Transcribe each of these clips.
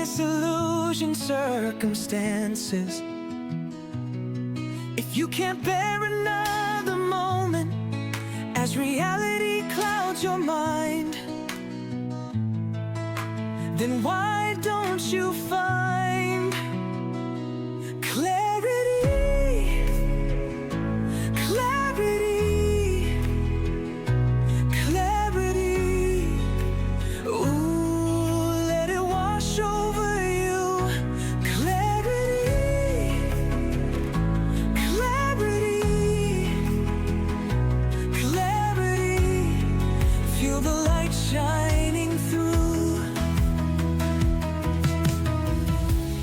disillusioned circumstances. If you can't bear another moment as reality clouds your mind, then why don't you find clarity, clarity, clarity? Ooh, let it wash over you. Clarity, clarity, clarity. Feel the light shining through.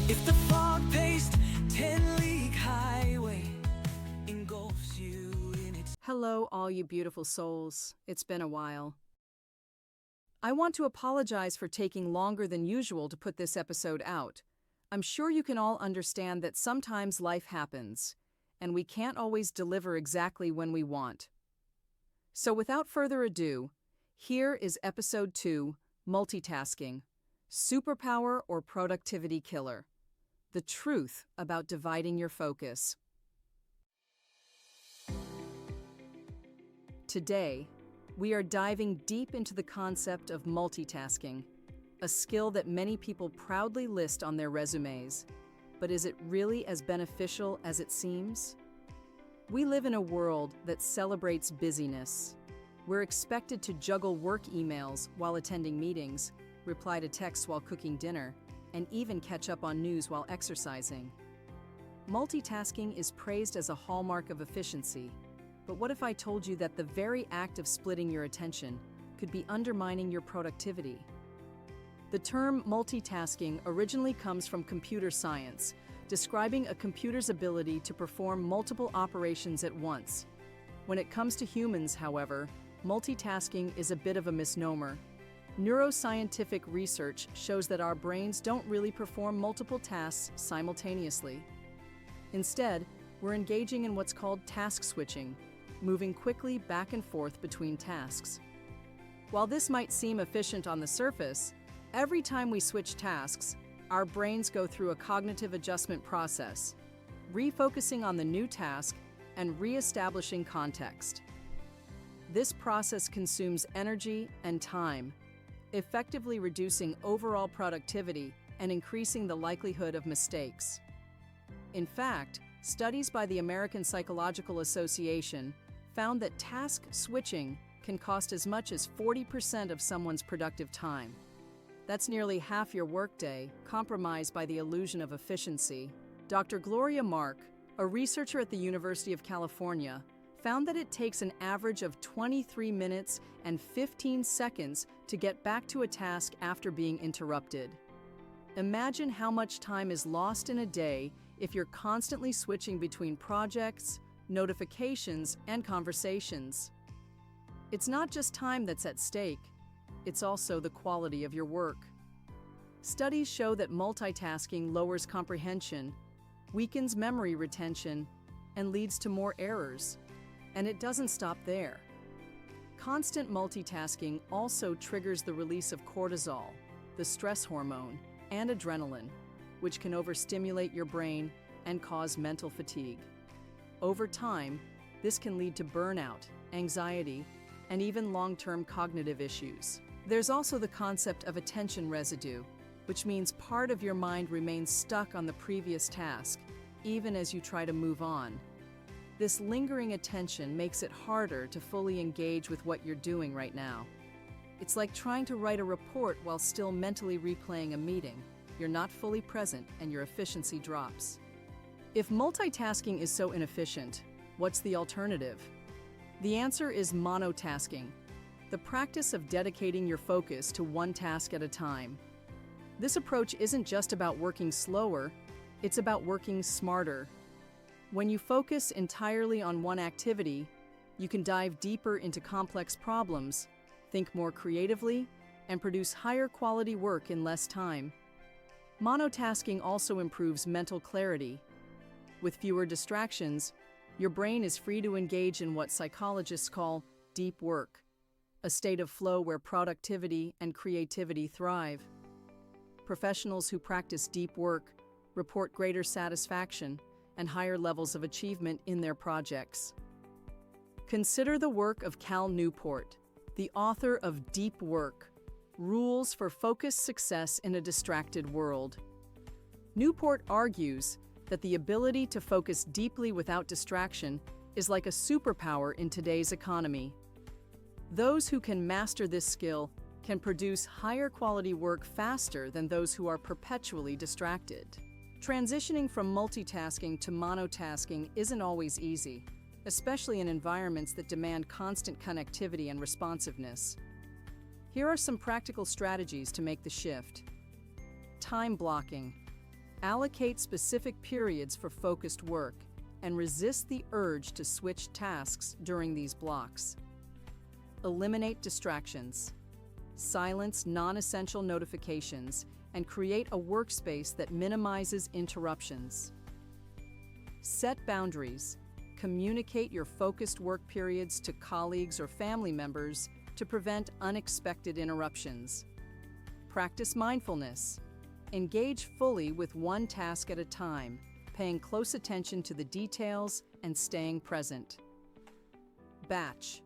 If the fog-paced 10-league highway engulfs you in its... Hello, all you beautiful souls. It's been a while. I want to apologize for taking longer than usual to put this episode out. I'm sure you can all understand that sometimes life happens, and we can't always deliver exactly when we want. So without further ado, here is Episode 2, Multitasking, Superpower or Productivity Killer. The truth about dividing your focus. Today, we are diving deep into the concept of multitasking, a skill that many people proudly list on their resumes. But is it really as beneficial as it seems? We live in a world that celebrates busyness. We're expected to juggle work emails while attending meetings, reply to texts while cooking dinner, and even catch up on news while exercising. Multitasking is praised as a hallmark of efficiency, but what if I told you that the very act of splitting your attention could be undermining your productivity? The term multitasking originally comes from computer science, describing a computer's ability to perform multiple operations at once. When it comes to humans, however, multitasking is a bit of a misnomer. Neuroscientific research shows that our brains don't really perform multiple tasks simultaneously. Instead, we're engaging in what's called task switching, moving quickly back and forth between tasks. While this might seem efficient on the surface, every time we switch tasks, our brains go through a cognitive adjustment process, refocusing on the new task and re-establishing context. This process consumes energy and time, effectively reducing overall productivity and increasing the likelihood of mistakes. In fact, studies by the American Psychological Association found that task switching can cost as much as 40% of someone's productive time. That's nearly half your workday, compromised by the illusion of efficiency. Dr. Gloria Mark, a researcher at the University of California, found that it takes an average of 23 minutes and 15 seconds to get back to a task after being interrupted. Imagine how much time is lost in a day if you're constantly switching between projects, notifications, and conversations. It's not just time that's at stake, it's also the quality of your work. Studies show that multitasking lowers comprehension, weakens memory retention, and leads to more errors. And it doesn't stop there. Constant multitasking also triggers the release of cortisol, the stress hormone, and adrenaline, which can overstimulate your brain and cause mental fatigue. Over time, this can lead to burnout, anxiety, and even long-term cognitive issues. There's also the concept of attention residue, which means part of your mind remains stuck on the previous task, even as you try to move on. This lingering attention makes it harder to fully engage with what you're doing right now. It's like trying to write a report while still mentally replaying a meeting. You're not fully present and your efficiency drops. If multitasking is so inefficient, what's the alternative? The answer is monotasking, the practice of dedicating your focus to one task at a time. This approach isn't just about working slower, it's about working smarter. When you focus entirely on one activity, you can dive deeper into complex problems, think more creatively, and produce higher quality work in less time. Monotasking also improves mental clarity. With fewer distractions, your brain is free to engage in what psychologists call deep work, a state of flow where productivity and creativity thrive. Professionals who practice deep work report greater satisfaction and higher levels of achievement in their projects. Consider the work of Cal Newport, the author of Deep Work: Rules for Focused Success in a Distracted World. Newport argues that the ability to focus deeply without distraction is like a superpower in today's economy. Those who can master this skill can produce higher quality work faster than those who are perpetually distracted. Transitioning from multitasking to monotasking isn't always easy, especially in environments that demand constant connectivity and responsiveness. Here are some practical strategies to make the shift. Time blocking. Allocate specific periods for focused work and resist the urge to switch tasks during these blocks. Eliminate distractions. Silence non-essential notifications and create a workspace that minimizes interruptions. Set boundaries. Communicate your focused work periods to colleagues or family members to prevent unexpected interruptions. Practice mindfulness. Engage fully with one task at a time, paying close attention to the details and staying present. Batch.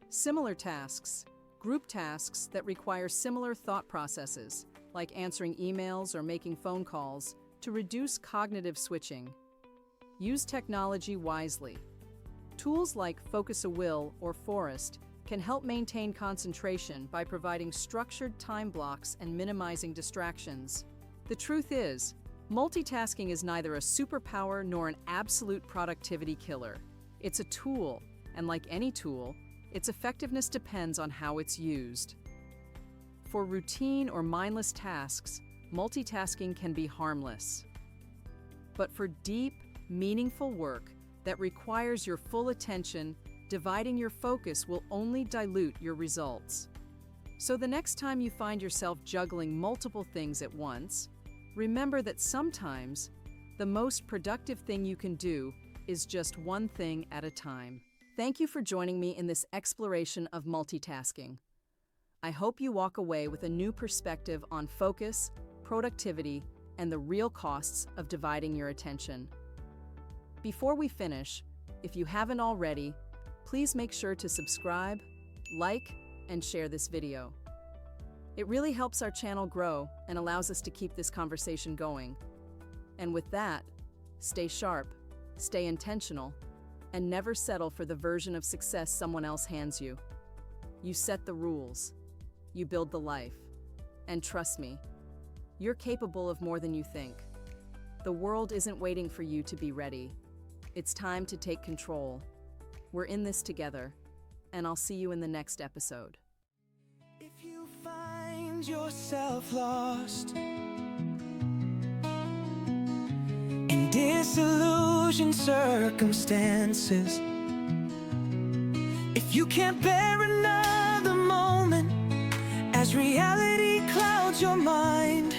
Similar tasks, group tasks that require similar thought processes, like answering emails or making phone calls, to reduce cognitive switching. Use technology wisely. Tools like Focus-a-Will or Forest can help maintain concentration by providing structured time blocks and minimizing distractions. The truth is, multitasking is neither a superpower nor an absolute productivity killer. It's a tool, and like any tool, its effectiveness depends on how it's used. For routine or mindless tasks, multitasking can be harmless. But for deep, meaningful work that requires your full attention, dividing your focus will only dilute your results. So the next time you find yourself juggling multiple things at once, remember that sometimes the most productive thing you can do is just one thing at a time. Thank you for joining me in this exploration of multitasking. I hope you walk away with a new perspective on focus, productivity, and the real costs of dividing your attention. Before we finish, if you haven't already, please make sure to subscribe, like, and share this video. It really helps our channel grow and allows us to keep this conversation going. And with that, stay sharp, stay intentional, and never settle for the version of success someone else hands you. You set the rules, you build the life, and trust me, you're capable of more than you think. The world isn't waiting for you to be ready. It's time to take control. We're in this together, and I'll see you in the next episode. If you find yourself lost in disillusioned circumstances, if you can't bear another moment as reality clouds your mind,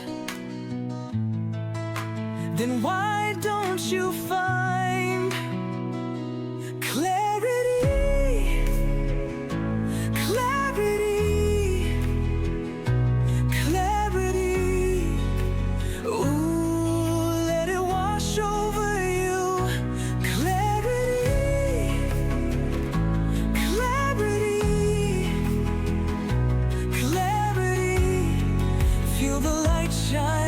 then why don't you find clarity, clarity, clarity? Ooh, let it wash over you. Clarity, clarity, clarity. Feel the light shine